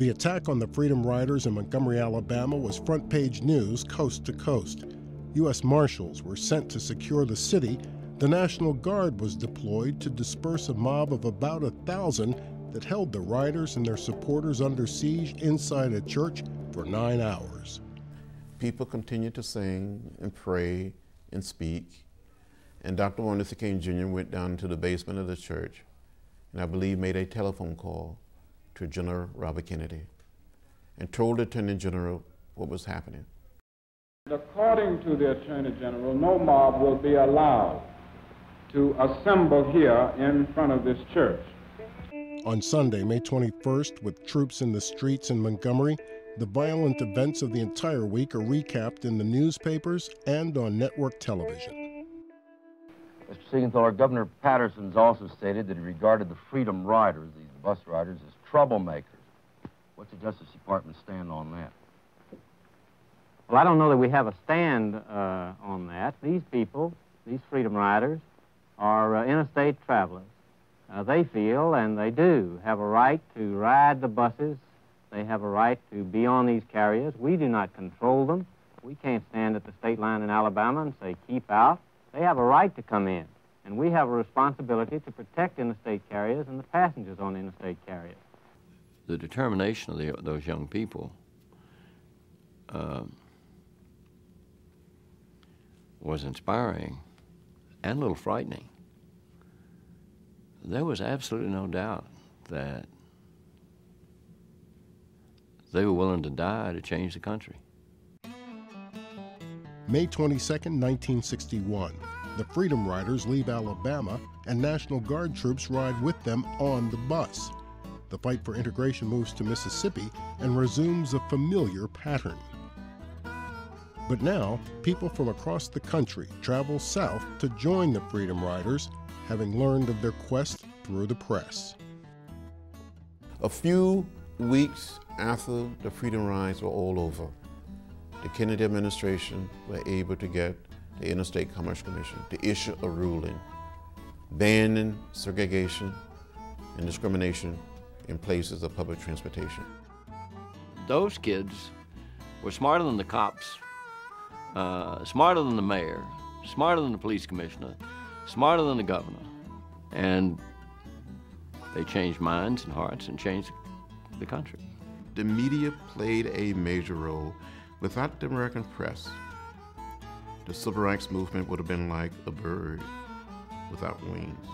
The attack on the Freedom Riders in Montgomery, Alabama was front-page news coast to coast. U.S. Marshals were sent to secure the city. The National Guard was deployed to disperse a mob of about 1,000 that held the riders and their supporters under siege inside a church for 9 hours. People continued to sing and pray and speak, and Dr. Martin Luther King Jr. went down to the basement of the church and I believe made a telephone call to General Robert Kennedy and told the Attorney General what was happening. According to the Attorney General, no mob will be allowed to assemble here in front of this church. On Sunday, May 21st, with troops in the streets in Montgomery, the violent events of the entire week are recapped in the newspapers and on network television. Mr. Seigenthaler, Governor Patterson's also stated that he regarded the Freedom Riders, these bus riders, as troublemakers. What's the Justice Department stand on that? Well, I don't know that we have a stand on that. These people, these Freedom Riders, are interstate travelers. They feel, and they do, have a right to ride the buses. They have a right to be on these carriers. We do not control them. We can't stand at the state line in Alabama and say, keep out. They have a right to come in, and we have a responsibility to protect interstate carriers and the passengers on interstate carriers. The determination of those young people was inspiring and a little frightening. There was absolutely no doubt that they were willing to die to change the country. May 22nd, 1961. The Freedom Riders leave Alabama and National Guard troops ride with them on the bus. The fight for integration moves to Mississippi and resumes a familiar pattern. But now, people from across the country travel south to join the Freedom Riders, having learned of their quest through the press. A few weeks after the Freedom Rides were all over, the Kennedy administration were able to get the Interstate Commerce Commission to issue a ruling banning segregation and discrimination in places of public transportation. Those kids were smarter than the cops, smarter than the mayor, smarter than the police commissioner, smarter than the governor. And they changed minds and hearts and changed the country. The media played a major role. Without the American press, the civil rights movement would have been like a bird without wings.